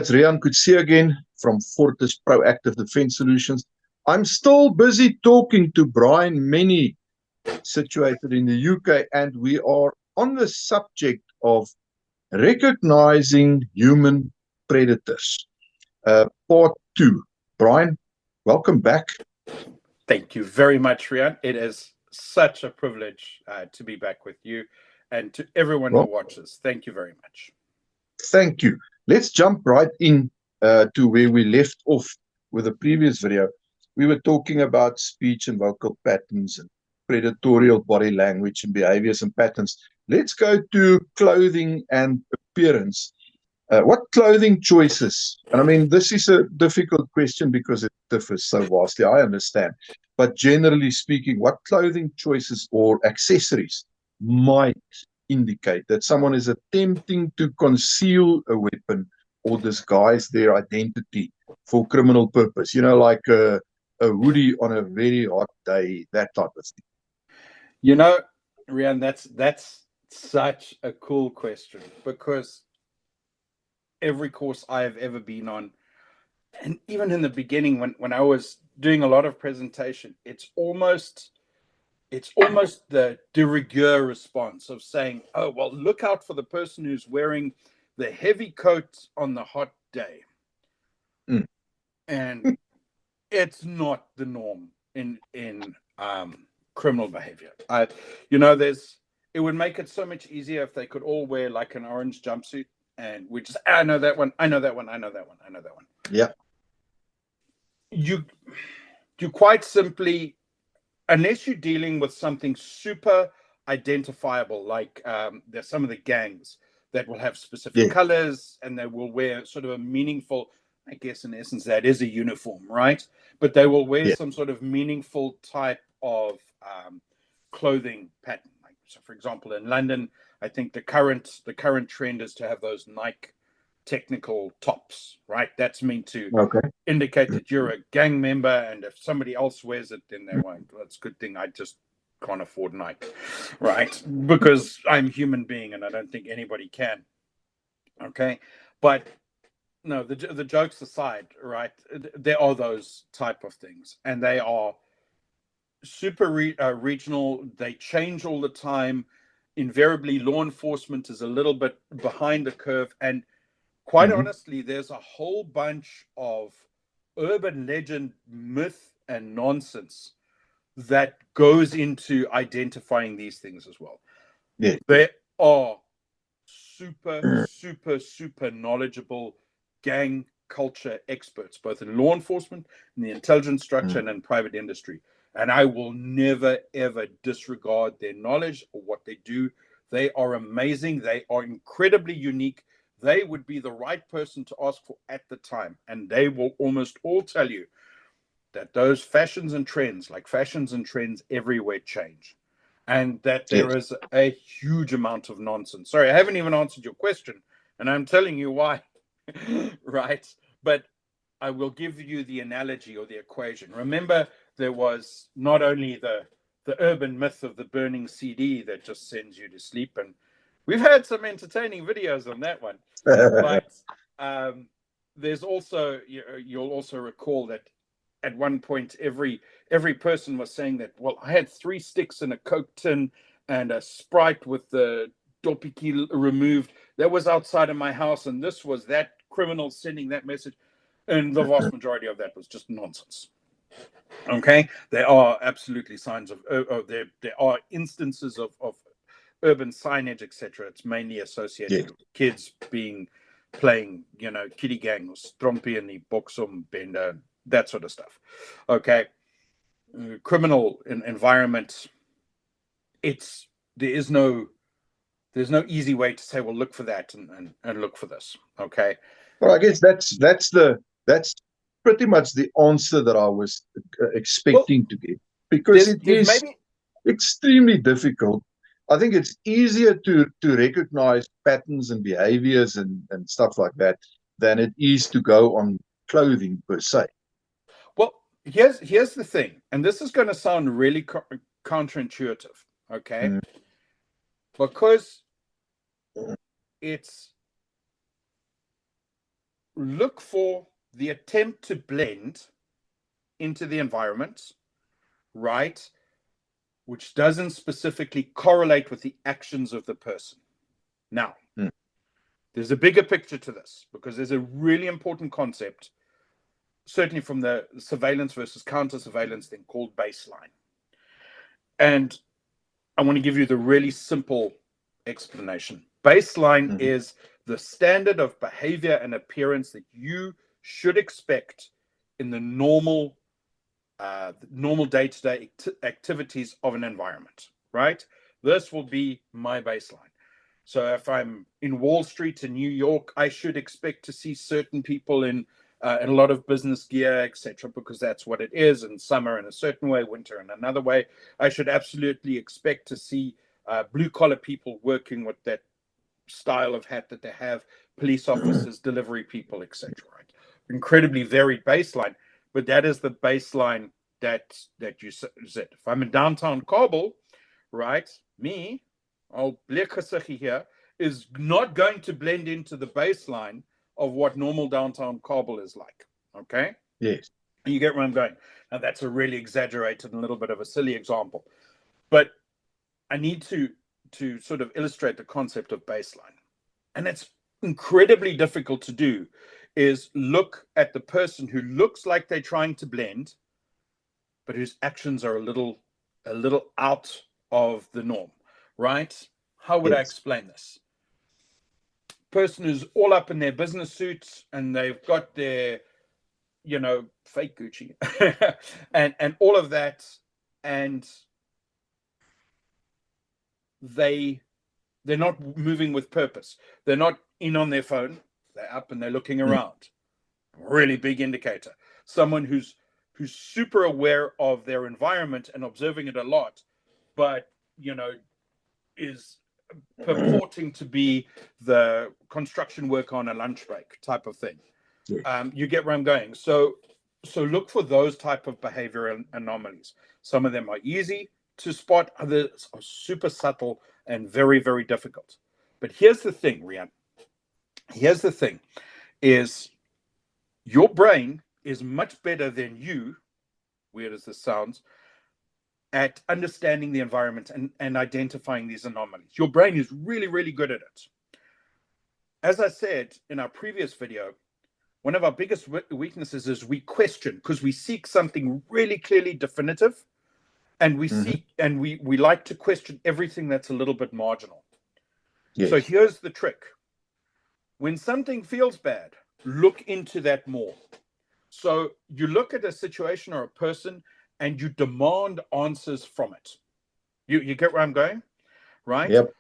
it's Rian Kutsi again from Fortis Proactive Defense Solutions. I'm still busy talking to Bryan Mennie, situated in the UK, and we are on the subject of recognizing human predators. Part 2. Bryan, welcome back. Thank you very much, Rian. It is such a privilege to be back with you and to everyone who watches. Thank you very much. Thank you. Let's jump right in to where we left off with the previous video. We were talking about speech and vocal patterns and predatorial body language and behaviors and patterns. Let's go to clothing and appearance. What clothing choices? And I mean, this is a difficult question because it differs so vastly, I understand. But generally speaking, what clothing choices or accessories might indicate that someone is attempting to conceal a weapon or disguise their identity for criminal purpose? You know, like a hoodie on a very hot day, that type of thing. You know, Rian, that's such a cool question, because every course I have ever been on, and even in the beginning when I was doing a lot of presentation, it's almost the de rigueur response of saying, oh, well, look out for the person who's wearing the heavy coat on the hot day. And it's not the norm in criminal behavior. It would make it so much easier if they could all wear like an orange jumpsuit, and we just, I know that one, I know that one, I know that one, I know that one. Yeah. You quite simply, unless you're dealing with something super identifiable, like there's some of the gangs that will have specific colors and they will wear sort of a meaningful, I guess in essence that is a uniform, right? But they will wear some sort of meaningful type of clothing pattern. Like, so for example, in London, I think the current trend is to have those Nike technical tops, right? That's meant to indicate that you're a gang member, and if somebody else wears it, then they won't. Well, that's a good thing I just can't afford Nike, right? Because I'm a human being and I don't think anybody can. Okay, but no, the jokes aside, right? There are those type of things, and they are super regional. They change all the time. Invariably, law enforcement is a little bit behind the curve, and quite honestly, there's a whole bunch of urban legend, myth, and nonsense that goes into identifying these things as well. Yeah. There are super knowledgeable gang culture experts, both in law enforcement, in the intelligence structure, and in private industry. And I will never, ever disregard their knowledge or what they do. They are amazing. They are incredibly unique. They would be the right person to ask for at the time. And they will almost all tell you that those fashions and trends everywhere change. And that there is a huge amount of nonsense. Sorry, I haven't even answered your question. And I'm telling you why, right? But I will give you the analogy or the equation. Remember, there was not only the urban myth of the burning CD that just sends you to sleep, and we've had some entertaining videos on that one. But there's also, you'll also recall that at one point every person was saying that, well, I had 3 sticks in a Coke tin and a Sprite with the dopiki removed that was outside of my house, and this was that criminal sending that message. And the vast majority of that was just nonsense. Okay, there are absolutely signs of there are instances of urban signage, etc. It's mainly associated with kids playing, kiddie gang or Strompy in the Boxum Bender, that sort of stuff. Okay, criminal environment. There's no easy way to say, well, look for that and look for this. Okay. Well, I guess that's pretty much the answer that I was expecting to get, because it is extremely difficult. I think it's easier to recognize patterns and behaviors and stuff like that than it is to go on clothing per se. Well, here's the thing, and this is going to sound really counterintuitive, okay? Because it's look for the attempt to blend into the environment, right, which doesn't specifically correlate with the actions of the person. Now, there's a bigger picture to this, because there's a really important concept, certainly from the surveillance versus counter surveillance thing, called baseline. And I want to give you the really simple explanation. Baseline is the standard of behavior and appearance that you should expect in the normal day-to-day activities of an environment, right? This will be my baseline. So if I'm in Wall Street in New York, I should expect to see certain people in a lot of business gear, etc., because that's what it is. In summer in a certain way, winter in another way. I should absolutely expect to see blue-collar people working with that style of hat that they have, police officers, delivery people, etc. Right? Incredibly varied baseline, but that is the baseline that you set. If I'm in downtown Kabul, right, me, Blekasiki here, is not going to blend into the baseline of what normal downtown Kabul is like. Okay? Yes. And you get where I'm going. Now, that's a really exaggerated and a little bit of a silly example, but I need to sort of illustrate the concept of baseline. And it's incredibly difficult to do, is look at the person who looks like they're trying to blend, but whose actions are a little out of the norm, right? How would I explain this? Person who's all up in their business suits and they've got their, fake Gucci and all of that, and they're not moving with purpose. They're not in on their phone. They're up and they're looking around. Really big indicator. Someone who's super aware of their environment and observing it a lot, but is purporting to be the construction worker on a lunch break type of thing. You get where I'm going. So look for those type of behavioral anomalies. Some of them are easy to spot, others are super subtle and very, very difficult. But here's the thing, Rian. Here's the thing, is your brain is much better than you, weird as this sounds, at understanding the environment and identifying these anomalies. Your brain is really, really good at it. As I said in our previous video, one of our biggest weaknesses is we question, because we seek something really clearly definitive, and we seek and we like to question everything that's a little bit marginal. Yes. So here's the trick. When something feels bad, look into that more. So you look at a situation or a person and you demand answers from it. You get where I'm going, right? Yep.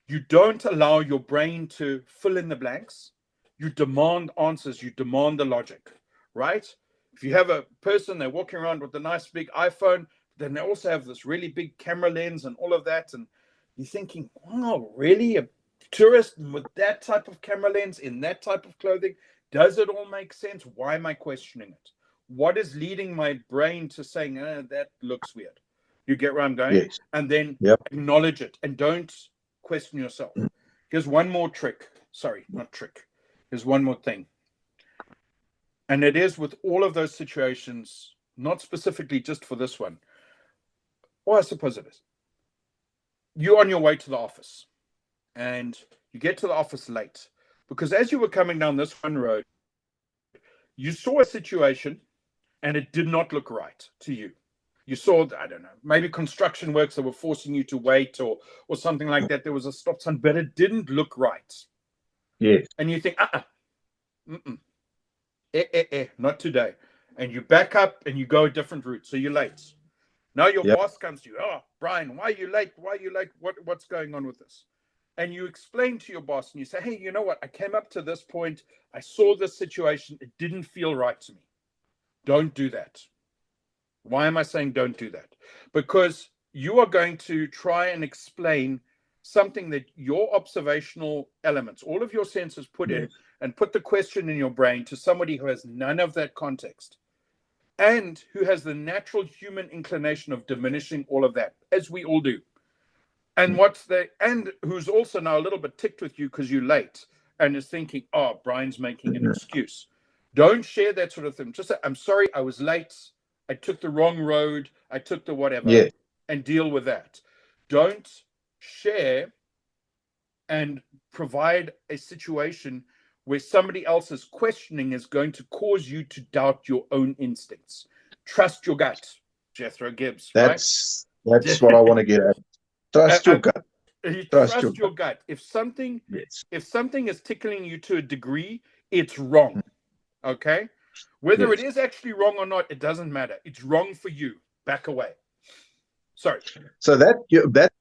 You don't allow your brain to fill in the blanks. You demand answers. You demand the logic, right? If you have a person, they're walking around with a nice big iPhone, then they also have this really big camera lens and all of that, and you're thinking, wow, really? A tourist with that type of camera lens in that type of clothing? Does it all make sense? Why am I questioning it? What is leading my brain to saying, that looks weird? You get where I'm going? Yes. And then acknowledge it and don't question yourself. Here's one more trick. Sorry, not trick. Here's one more thing. And it is with all of those situations, not specifically just for this one. Well, I suppose it is. You're on your way to the office and you get to the office late, because as you were coming down this one road, you saw a situation and it did not look right to you. You saw, I don't know, maybe construction works that were forcing you to wait or something like that. There was a stop sign, but it didn't look right. Yes. And you think, not today. And you back up and you go a different route. So you're late. Now your boss comes to you. Oh, Bryan, why are you late? Why are you late? What's going on with this? And you explain to your boss and you say, hey, you know what? I came up to this point. I saw this situation. It didn't feel right to me. Don't do that. Why am I saying don't do that? Because you are going to try and explain something that your observational elements, all of your senses put in, and put the question in your brain to somebody who has none of that context and who has the natural human inclination of diminishing all of that, as we all do. And who's also now a little bit ticked with you because you're late and is thinking, oh, Bryan's making an excuse. Don't share that sort of thing. Just say, I'm sorry, I was late. I took the wrong road. I took the whatever, Yeah. and deal with that. Don't share and provide a situation where somebody else's questioning is going to cause you to doubt your own instincts. Trust your gut, Jethro Gibbs, right? That's what I want to get at. Trust your gut. You Trust your trust your gut. gut. If something Yes. is tickling you to a degree, it's wrong. Okay? Whether it Yes. is actually wrong or not, it doesn't matter. It's wrong for you. Back away. Sorry. So that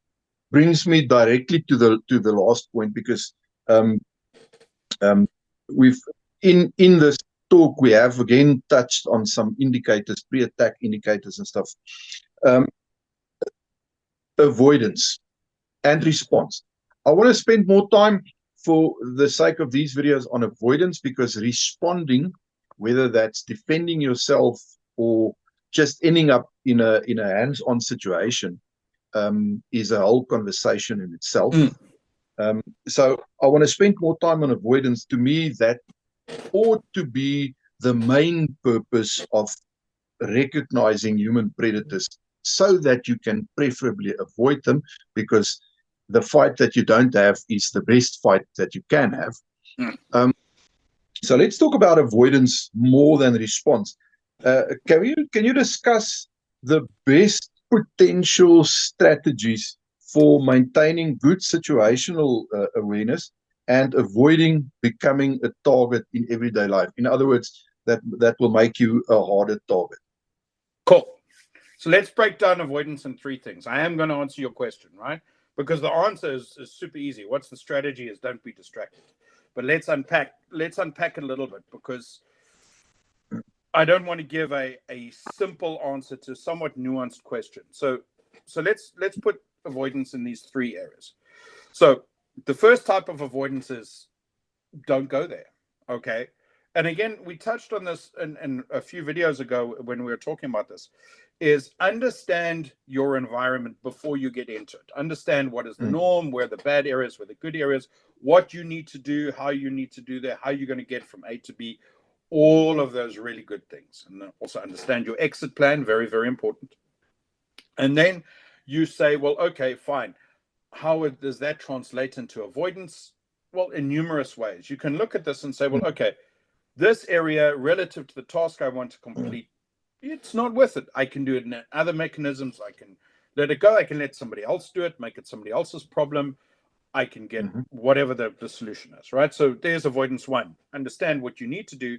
brings me directly to the last point, because um, we've in this talk we have again touched on some indicators, pre-attack indicators and stuff. Avoidance and response. I want to spend more time for the sake of these videos on avoidance, because responding, whether that's defending yourself or just ending up in a hands-on situation, is a whole conversation in itself. So I want to spend more time on avoidance. To me, that ought to be the main purpose of recognizing human predators, so that you can preferably avoid them, because the fight that you don't have is the best fight that you can have. So let's talk about avoidance more than response. Can you discuss the best potential strategies for maintaining good situational awareness and avoiding becoming a target in everyday life? In other words, that will make you a harder target. Cool. So let's break down avoidance in three things. I am going to answer your question, right? Because the answer is super easy. What's the strategy is don't be distracted. But let's unpack it a little bit, because I don't want to give a simple answer to a somewhat nuanced question. So let's put avoidance in these three areas. So the first type of avoidance is don't go there. Okay. And again, we touched on this in a few videos ago when we were talking about this, is understand your environment before you get into it. Understand what is the norm, where the bad areas, where the good areas, what you need to do, how you need to do that, how you're going to get from A to B, all of those really good things. And also understand your exit plan, very, very important. And then you say, well, okay, fine. How does that translate into avoidance? Well, in numerous ways. You can look at this and say, well, okay, this area relative to the task I want to complete, it's not worth it. I can do it in other mechanisms. I can let it go. I can let somebody else do it, make it somebody else's problem. I can get whatever the solution is, right? So there's avoidance one. Understand what you need to do,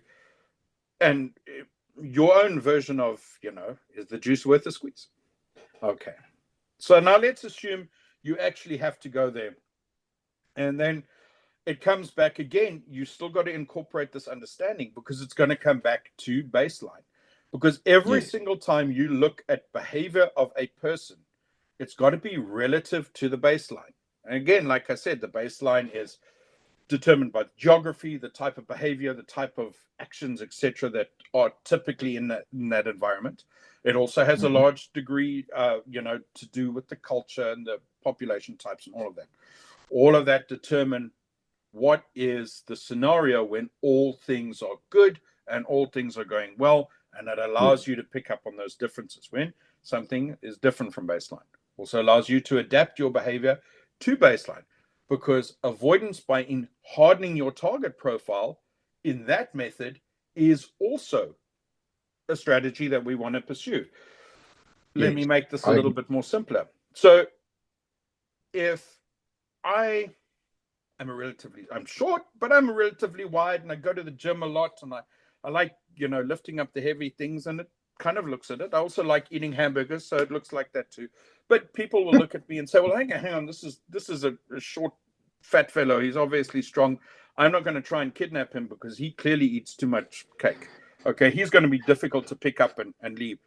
and your own version of, is the juice worth the squeeze? Okay. So now let's assume you actually have to go there. And then it comes back again. You still got to incorporate this understanding, because it's going to come back to baseline. Because every single time you look at behavior of a person, it's got to be relative to the baseline. And again, like I said, the baseline is determined by the geography, the type of behavior, the type of actions, etc., that are typically in that environment. It also has a large degree, to do with the culture and the population types and all of that. All of that determine what is the scenario when all things are good and all things are going well, and it allows you to pick up on those differences when something is different from baseline. Also allows you to adapt your behavior to baseline, because avoidance by hardening your target profile in that method is also a strategy that we want to pursue. Let me make this a little bit more simpler. So if I'm short, but I'm relatively wide, and I go to the gym a lot, and I like, lifting up the heavy things, and it kind of looks at it. I also like eating hamburgers, so it looks like that too. But people will look at me and say, well, hang on, this is a short, fat fellow. He's obviously strong. I'm not going to try and kidnap him because he clearly eats too much cake. Okay, he's going to be difficult to pick up and leave.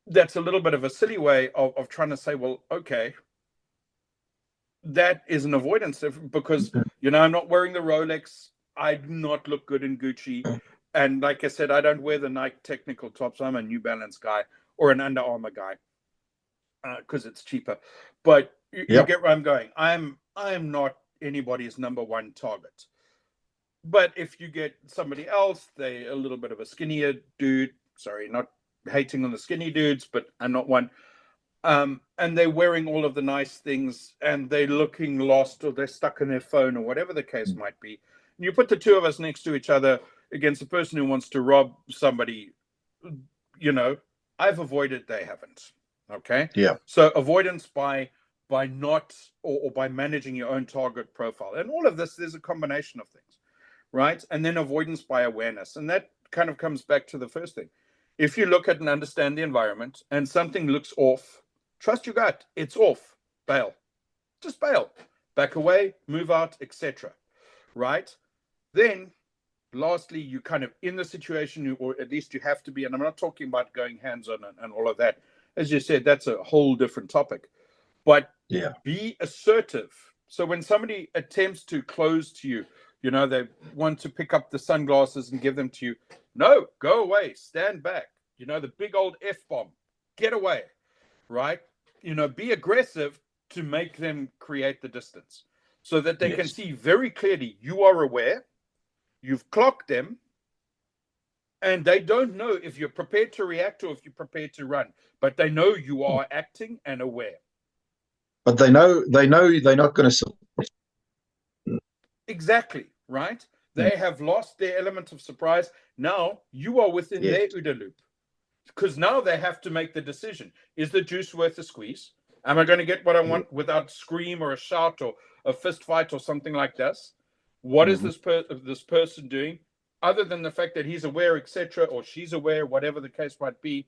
That's a little bit of a silly way of trying to say, well, okay, that is an avoidance, because I'm not wearing the Rolex. I do not look good in Gucci, and like I said, I don't wear the Nike technical tops. I'm a New Balance guy or an Under Armour guy, because it's cheaper. But you get where I'm going. I'm not anybody's number one target. But if you get somebody else, they a little bit of a skinnier dude. Sorry, not hating on the skinny dudes, but I'm not one. And they're wearing all of the nice things, and they're looking lost, or they're stuck in their phone, or whatever the case might be. And you put the two of us next to each other against a person who wants to rob somebody. I've avoided, they haven't. Okay. Yeah. So avoidance by not, or by managing your own target profile, and all of this, there's a combination of things, right? And then avoidance by awareness, and that kind of comes back to the first thing. If you look at and understand the environment, and something looks off, trust your gut. It's off. Bail. Just bail. Back away. Move out, etc. Right? Then lastly, you kind of in the situation, or at least you have to be, and I'm not talking about going hands-on and all of that. As you said, that's a whole different topic. But Yeah. be assertive. So when somebody attempts to close to you, they want to pick up the sunglasses and give them to you. No, go away, stand back. The big old F-bomb, get away, right? Be aggressive to make them create the distance so that they can see very clearly you are aware, you've clocked them, and they don't know if you're prepared to react or if you're prepared to run, but they know you are acting and aware. But they know they're not going to. Exactly, right? They have lost their element of surprise. Now you are within their OODA loop, because now they have to make the decision. Is the juice worth a squeeze? Am I going to get what I want without scream or a shout or a fist fight or something like this? What is this person doing, other than the fact that he's aware, etc., or she's aware, whatever the case might be?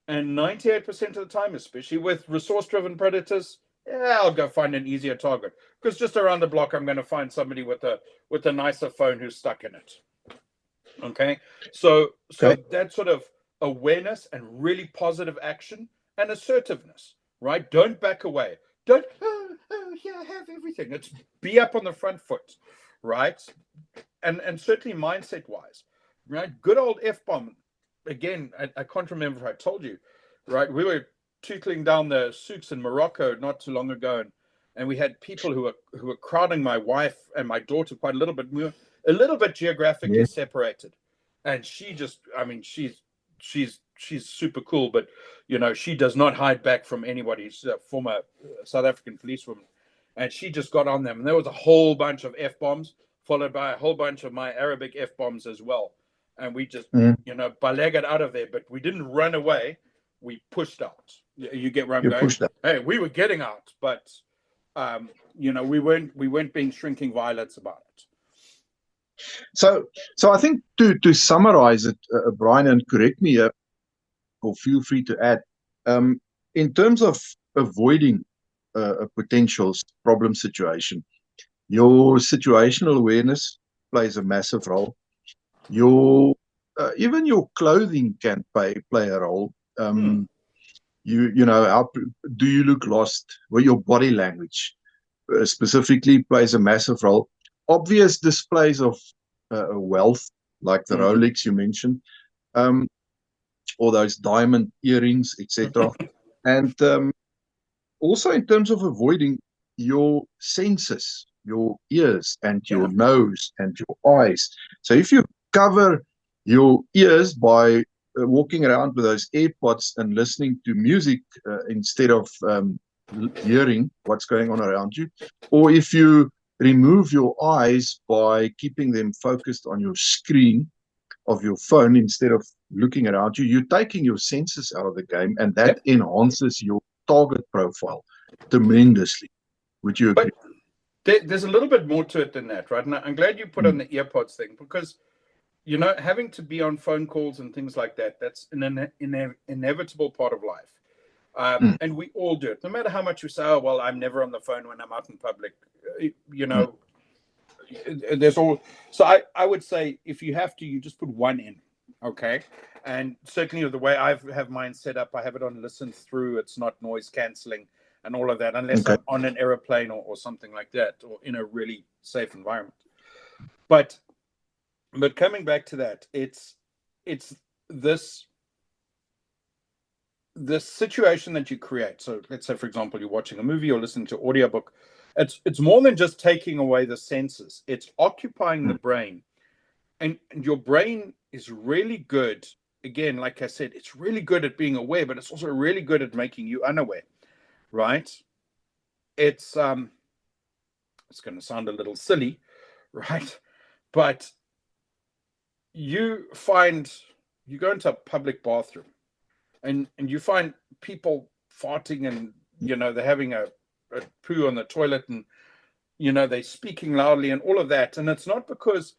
And 98% of the time, especially with resource-driven predators, I'll go find an easier target, because just around the block, I'm going to find somebody with a nicer phone who's stuck in it. Okay, so that sort of awareness and really positive action and assertiveness, right? Don't back away. Don't I have everything. It's be up on the front foot, right? And certainly mindset wise, right? Good old F-bomb. Again, I can't remember if I told you, right? We were tootling down the souks in Morocco not too long ago, and we had people who were crowding my wife and my daughter quite a little bit. We were a little bit geographically separated, and she just, I mean, she's super cool, but she does not hide back from anybody. She's a former South African policewoman, and she just got on them, and there was a whole bunch of F-bombs followed by a whole bunch of my Arabic F-bombs as well. And we just, balegged out of there, but we didn't run away. We pushed out. You get where I'm going? Hey, we were getting out, but we weren't being shrinking violets about it. So I think to summarize it, Bryan, and correct me or feel free to add, in terms of avoiding a potential problem situation, your situational awareness plays a massive role. Even your clothing can play a role. How do you look lost? Well, your body language specifically plays a massive role. Obvious displays of wealth, like the Rolex you mentioned, or those diamond earrings, etc. And also in terms of avoiding your senses, your ears and your nose and your eyes. So if you cover your ears by walking around with those AirPods and listening to music instead of hearing what's going on around you, or if you remove your eyes by keeping them focused on your screen of your phone instead of looking around you, you're taking your senses out of the game, and that enhances your target profile tremendously. Would you agree? But there's a little bit more to it than that, right? And I'm glad you put on the earpods thing, because having to be on phone calls and things like that, that's an inevitable part of life. And we all do it, no matter how much you say, oh, well, I'm never on the phone when I'm out in public. There's all. So I would say, if you have to, you just put one in, okay? And certainly the way I have mine set up, I have it on listen through. It's not noise cancelling and all of that, unless I'm on an aeroplane or something like that, or in a really safe environment. But coming back to that, it's this situation that you create. So let's say, for example, you're watching a movie or listening to an audiobook, It's more than just taking away the senses. It's occupying the brain, and your brain is really good. Again, like I said, it's really good at being aware, but it's also really good at making you unaware, right? It's going to sound a little silly, right? But you go into a public bathroom, and you find people farting, and they're having a poo on the toilet, and they're speaking loudly and all of that. And it's not because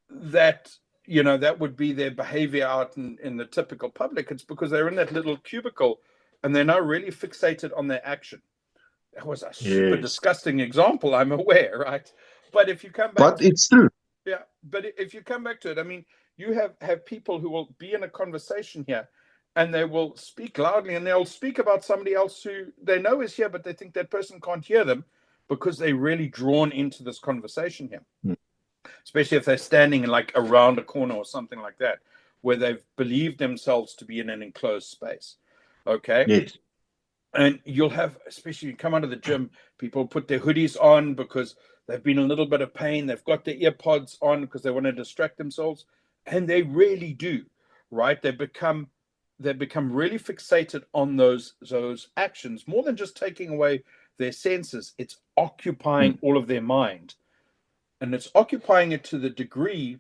that that would be their behavior out in the typical public. It's because they're in that little cubicle and they're now really fixated on their action. That was a super disgusting example, I'm aware, right? But if you come back it's true. Yeah, but if you come back to it, I mean, you have people who will be in a conversation here, and they will speak loudly, and they'll speak about somebody else who they know is here, but they think that person can't hear them because they're really drawn into this conversation here. Especially if they're standing like around a corner or something like that, where they've believed themselves to be in an enclosed space. Okay. Yes. And you'll have, especially you come out of the gym, people put their hoodies on because they've been in a little bit of pain. They've got their earpods on because they want to distract themselves. And they really do, right? They become really fixated on those actions, more than just taking away their senses. It's occupying all of their mind. And it's occupying it to the degree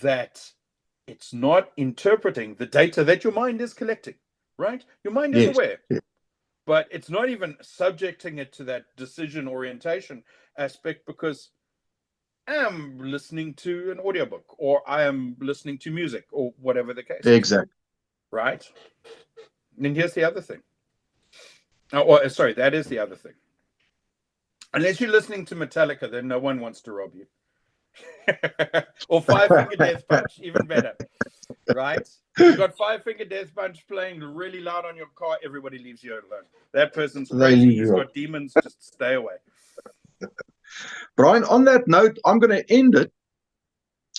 that it's not interpreting the data that your mind is collecting, right? Your mind is aware, but it's not even subjecting it to that decision orientation aspect, because I am listening to an audiobook, or I am listening to music, or whatever the case is. Right? And here's the other thing. That is the other thing. Unless you're listening to Metallica, then no one wants to rob you. Or Five Finger Death Punch, even better. Right? You've got Five Finger Death Punch playing really loud on your car, everybody leaves you alone. That person's crazy. He's got demons, just stay away. Bryan, on that note, I'm going to end it.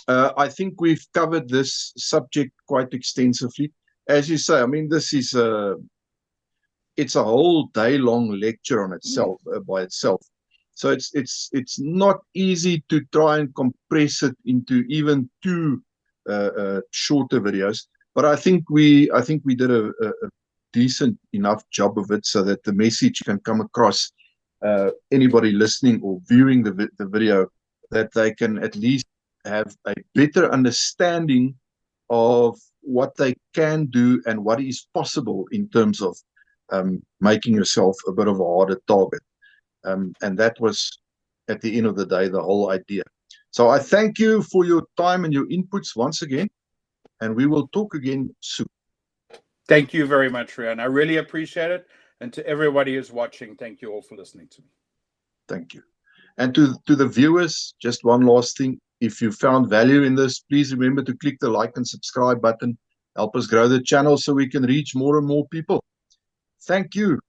I think we've covered this subject quite extensively. As you say, I mean, this is it's a whole day-long lecture on itself, by itself. So it's not easy to try and compress it into even two shorter videos. But I think we did a decent enough job of it so that the message can come across anybody listening or viewing the video, that they can at least have a better understanding of what they can do and what is possible in terms of making yourself a bit of a harder target. And that was, at the end of the day, the whole idea. So I thank you for your time and your inputs once again, and we will talk again soon. Thank you very much, Rian. I really appreciate it. And to everybody who's watching, thank you all for listening to me. Thank you. And to the viewers, just one last thing. If you found value in this, please remember to click the like and subscribe button. Help us grow the channel so we can reach more and more people. Thank you.